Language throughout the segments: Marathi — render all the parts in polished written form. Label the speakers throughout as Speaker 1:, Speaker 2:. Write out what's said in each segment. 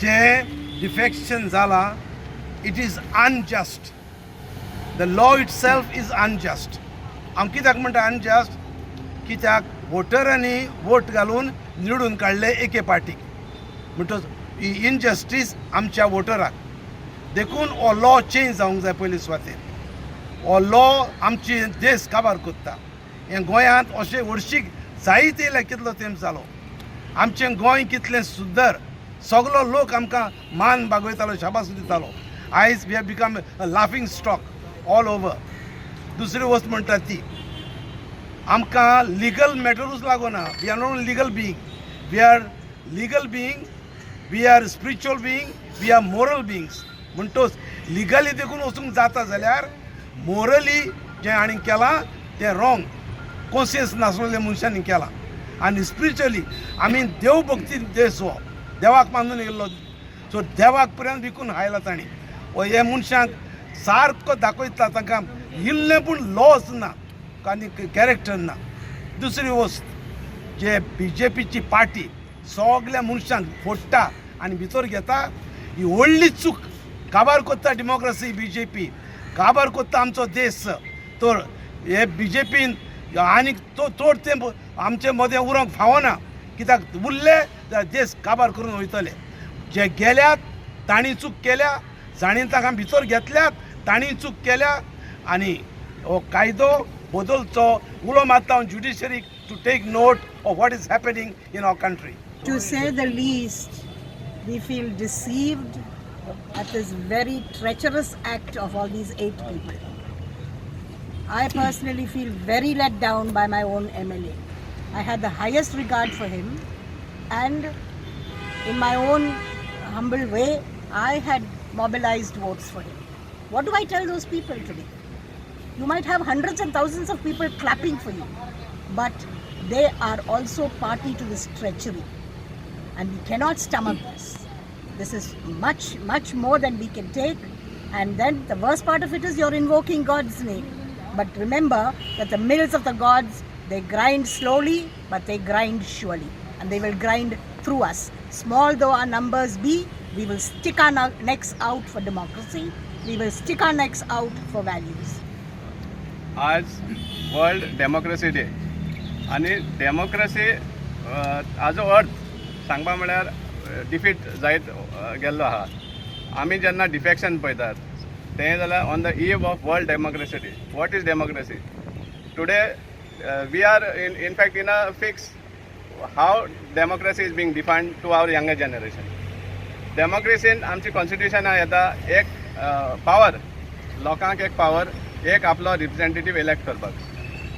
Speaker 1: जे डिफेक्शन जाला it is unjust. The law it self is unjust. हांव कित्याक म्हणटा अनजस्ट, कित्याक वोटरांनी वोट घालून निवडून काडले एके पार्टीक म्हणटच ही इनजस्टीस आमच्या वोटराक देखून हो लॉ चेंज जावंक जाय. पयली सुवातेर हो लॉ आमची देश काबार कोत्ता. हे गोंयांत अशें वर्शीक जायत येयले कितलो तेंप जालो. आमचें गोंय कितलें सुद्दर, सगलो लोक आमकां मान बागयतालो, शाबास दितालो. आयज we have become a laughing stock all over. दुसरी वस्त म्हणटा ती आमकां लिगल मॅटरूच लागना. We are not legal being, we are legal being, we are spiritual being, we are moral beings. म्हणटोच लिगली देखून वचूंक जाता जाल्यार मोरली जें हांणी केलां तें रॉंग, कॉन्सियन्स नासलेल्या मनशांनी केलां. आनी स्पिरिच्युअली आमी देव भक्ती देश हो देवाक मानून येयल्लो. सो देवाक पर्यंत विकून हायला तांणी. हे मनशांक सारको दाखयता तांकां इल्लें पूण लॉस ना आनी कॅरेक्टर ना. दुसरी वस्त जे BJPची पार्टी सगल्या मनशांक फोडटा आनी भितर घेता, ही व्हडली चूक. काबार कोत्ता डेमोक्रेसी BJP, काबार कोत्ता आमचो देश. तर हे BJPन आनीक चड तेंप आमचे मदें उरोंक फावना. कित्याक उरले जाल्यार देश काबार करून वयतले. जे गेल्यात तांणी चूक केल्या, जाणीन ताका भितर घेतल्यात तांणी चूक केल्या. आनी हो कायदो बदलचो उलो मारता हांव ज्युडिशरीक to take note of what is happening in our country.
Speaker 2: To say the least, we feel deceived at this very treacherous act of all these 8 people. I personally feel very let down by my own MLA. I had the highest regard for him, and in my own humble way, I had mobilized votes for him. What do I tell those people today? You might have hundreds and thousands of people clapping for you, but they are also party to this treachery, and we cannot stomach this. This is much, much more than we can take. And then the worst part of it is you're invoking God's name. But remember that the mills of the gods, they grind slowly, but they grind surely. And they will grind through us. Small though our numbers be, we will stick our necks out for democracy. We will stick our necks out for values.
Speaker 3: आज वर्ल्ड डेमोक्रेसी डे. आनी डेमोक्रेसी हाजो अर्थ सांगपा म्हळ्यार डिफीट जायत गेल्लो आहा. आमी जेन्ना डिफेक्शन पळयतात तें जाल्यार on the eve of world democracy day. What is democracy? Today we are in fact in a fix how democracy is being defined to our younger generation. डेमोक्रेसीन आमची कॉन्स्टिट्युशनां येता एक पावर, लोकांक एक पावर, एक आपलो रिप्रेझेंटेटीव इलेक्ट करपाक.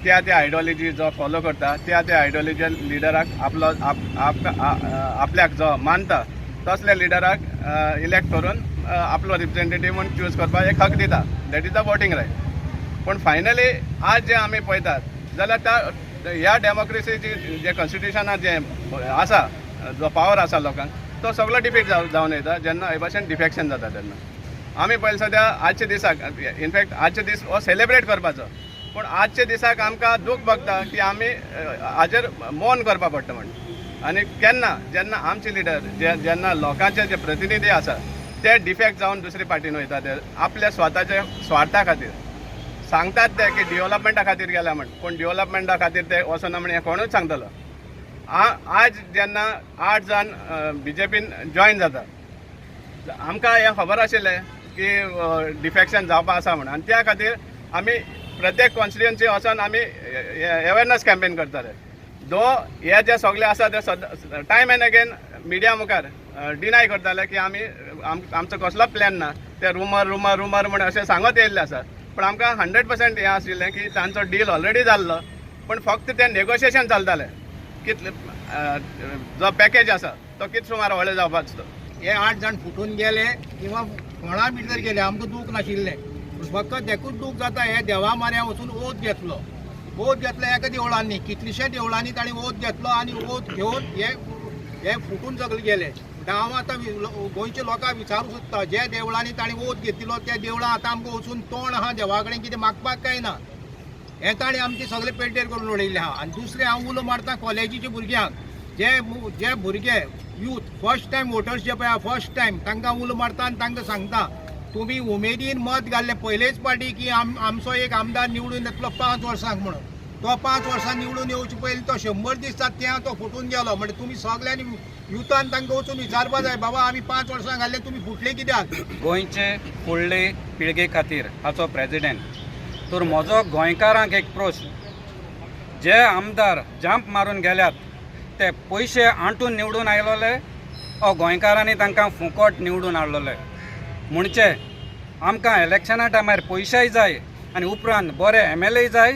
Speaker 3: त्या आयडियोलॉजी जो फॉलो करता त्या आयडियोलॉजी लिडराक आपलो आपल्याक जो मानता तसल्या लिडराक इलेक्ट करून आपलो रिप्रेझेंटेटीव म्हणून चूज करपाक एक हक दिता. That is the voting right. पूण फायनली आज जे आमी पळयतात जाल्यार ह्या डेमोक्रेसीची जे कॉन्स्टिट्युशनात जे आसा, जो पावर आसा लोकांक, तो सगळो डिफीट जावन येता जेन्ना हे भाशेन डिफेक्शन जाता. तेन्ना आमी पळयलें सद्या आजच्या दिसाक, इनफॅक्ट आजचे दीस हो सेलिब्रेट करपाचो, पूण आजच्या दिसाक आमकां दूख भोगता की आमी हाजेर मौन करपा पडटा म्हणून. आनी केन्ना जेन्ना आमचे लिडर जेन्ना लोकांचे जे प्रतिनिधी आसा ते डिफेक्ट जावन दुसरे पार्टीन वयता, ते आपल्या स्वताच्या स्वार्था खातीर सांगतात ते की डेव्हलपमेंटा खातीर गेल्या म्हण, पूण डेव्हलपमेंटा खातीर ते वचना म्हण हें कोणूच सांगतलो. आज जेन्ना 8 जाण BJPन जॉयन जाता, आमकां हें खबर आशिल्लें की डिफेक्शन जावपा आसा म्हणून, आनी त्या खातीर आमी प्रत्येक कॉन्स्टिट्युएन्सी वचोन आमी अवेरनेस कॅम्पेन करताले. दो हे जे सगळे आसा ते टायम एंड अगेन मिडिया मुखार डिनाय करताले की आमी आमचो कसलो प्लॅन ना, ते रुमर म्हणून अशें सांगत येयल्लें आसा. पूण आमकां 100% हें आशिल्लें की तांचो डील ऑलरेडी जाल्लो, पूण फक्त तें नेगोशिएशन चलतालें. कितले जो पॅकेज आसा तो कितें सुमार व्हडलो जावपाचो.
Speaker 4: हे 8 जाण फुटून गेले किंवा कोणा भितर गेले आमकां दूख नाशिल्लें. फकत एकूच दूख जाता, हे देवा माऱ्या वचून ओत घेतलो एका देवळांनी, कितलेशे देवळांनी ताणें ओत घेतलो आनी ओत घेवन हे फुटून सगळे गेले. हांव आतां गोंयच्या लोकांक विचारूंक सोदता, जे देवळांनी ताणें ओत घेतिल्लो त्या देवळां आतां आमकां वचून तोंड आहा देवा कडेन कितें मागपाक काय ना. हें ताणें आमचे सगळे पेड्डेर करून उडयल्लें आहा. आनी दुसरें हांव उलो मारता कॉलेजीच्या भुरग्यांक, जे भुरगे यूथ फर्स्ट टायम वोटर्स जे पळय फर्स्ट टायम तांकां उलो मारता आनी तांकां सांगता तुम्ही उमेदीन मत घाल्ले पयलेच पाटी की आमचो एक आमदार निवडून येतलो 5 वर्सांक म्हणून तो 5 वर्सां निवडून येवचे पयलीं तो 100 दीस जाता तें तो फुटून गेलो म्हणजे तुमी सगळ्यांनी युथान तांकां वचून विचारपा जाय बाबा आमी 5 वर्सां घाल्ले तुमी फुटले कित्याक.
Speaker 5: गोंयचे फुडले पिळगे खातीर हाचो प्रेजिडेंट तर म्हजो गोंयकारांक एक प्रश्न जे आमदार जंप मारून गेल्यात ते पयशे आंटून निवडून आयलोले ओ गोंयकारांनी तांकां फुकट निवडून हाडलोले म्हणचे आमकां इलेक्शना टायमार पयशेय जाय आनी उपरांत बरे MLA जाय.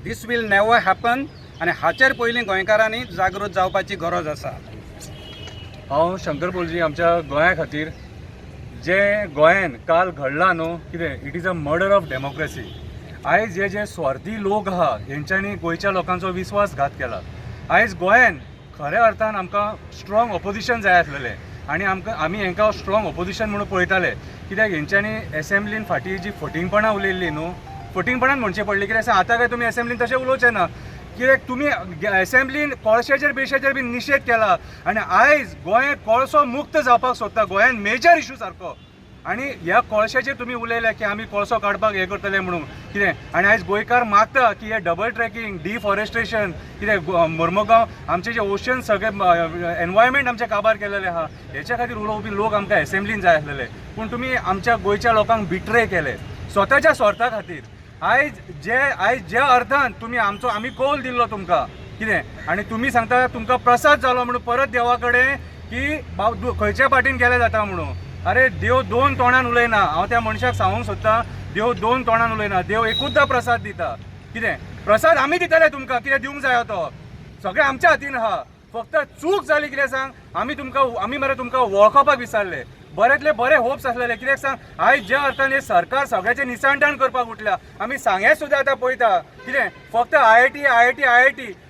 Speaker 5: दीस वील नेवर हॅपन आनी हाचेर पयलीं गोंयकारांनी जागृत जावपाची गरज आसा.
Speaker 6: हांव शंकर बोलजी आमच्या गोंया खातीर जे गोंयान काल घडलां न्हू कितें it is a murder of democracy. आयज जे स्वार्थी लोक आहा हेंच्यांनी गोंयच्या लोकांचो विश्वासघात केला. आयज गोंयान खऱ्या अर्थान आमकां स्ट्रॉंग ऑपोजिशन जाय आसलेलें आनी आमी हेंकां स्ट्रॉंग ऑपोजिशन म्हणून पळयताले कित्याक हेंच्यांनी एसेंब्लीन फाटीं जी फटींगपणां उलयल्लीं न्हू फटींगपणान म्हणचें पडलें कित्याक आतां काय तुमी एसेंब्लीन तशें उलोवचें ना कित्याक तुमी एसेंब्लीन कोळशाचेर बेशाचेर बी निशेध केला आनी आयज गोंय कोळसो मुक्त जावपाक सोदता गोंयान मेजर इशू सारको आनी ह्या कोळशाचेर तुमी उलयल्या की आमी कोळसो काडपाक हें करतले म्हणून कितें आनी आयज गोंयकार मागता की हे डबल ट्रॅकिंग डिफॉरेस्ट्रेशन कितें मोर्मुगांव आमचे जे ओशन सगळे एनवायरमेंट आमच्या काबार केलेले आहा हेच्या खातीर उलोवपी लोक आमकां एसेंब्लीन जाय आसलेले पूण तुमी आमच्या गोंयच्या लोकांक बिट्रे केले स्वताच्या स्वार्था खातीर. आयज जे अर्थान तुमी आमी कौल दिल्लो तुमकां कितें आनी तुमी सांगता तुमकां प्रसाद जालो म्हणून परत देवा कडेन की खंयच्या पाटीन गेले जाता म्हणून. अरे देव 2 तोंडान उलयना. हांव त्या मनशाक सांगूंक सोदता देव 2 तोंडान उलयना. देव एकूचदा प्रसाद दिता. कितें प्रसाद आमी दितले तुमकां कितें दिवंक जाय तो सगळें आमच्या हातीन आहा. फक्त चूक जाली कितें सांग आमी मरे तुमकां वळखोवपाक विसरले. बरेंतले बरे होप्स आसलेले कित्याक सांग आयज ज्या अर्थान हे सरकार सगळ्याचें निसांठाण करपाक उठल्या आमी सांगे सुद्दां आतां पळयता कितें फक्त IIT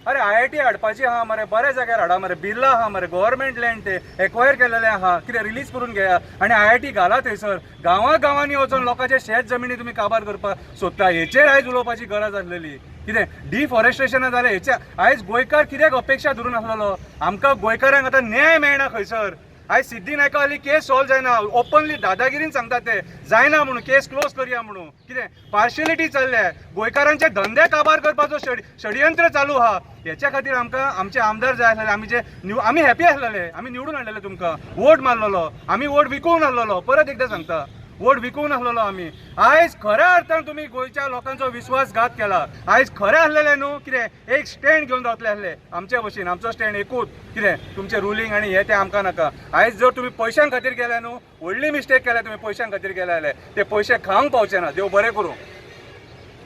Speaker 6: अरे IIT हाडपाची आहा मरे बरे जाग्यार हाडा मरे बिर्ला आहा मरे गव्हर्मेंट लँड ते एक्वायर केलेले आहा कितें रिलीज करून घेया आनी IIT घाला थंयसर गांवांनी वचून लोकांचे शेत जमिनी तुमी काबार करपाक सोदता हेचेर आयज उलोवपाची गरज आसलेली. कितें डिफॉरेस्ट्रेशना जालें हेच्या आयज गोंयकार कित्याक अपेक्षा धरून आसलेलो आमकां गोंयकारांक आतां न्याय मेळना खंयसर. आयज सिद्धी नायका हाली केस सॉल्व जायना ओपनली दादागिरीन सांगता ते जायना म्हणून केस क्लोज करया म्हणून कितें पार्शियलिटी चल्ल्या गोंयकारांचे धंदे काबार करपाचो षडयंत्र चालू आहा. हेच्या खातीर आमकां आमचे आमदार जाय आसलेले आमी हॅपी आसलेले आमी निवडून हाडलेले तुमकां वोट मारलेलो आमी वोट विकून हाडलेलो परत एकदां सांगता वोट विकून आसलेलो आमी. आयज खऱ्या अर्थान तुमी गोंयच्या लोकांचो विश्वासघात केला. आयज खरें आसलेलें न्हू कितें एक स्टँड घेवन रावतले आसले आमचे भशेन आमचो स्टँड एकूच कितें तुमचें रुलींग आनी हें तें आमकां नाका. आयज जर तुमी पयशां खातीर गेले न्हू व्हडली मिस्टेक केल्या तुमी पयशां खातीर गेले जाल्यार ते पयशे खावंक पावचे ना. देव बरें करूं.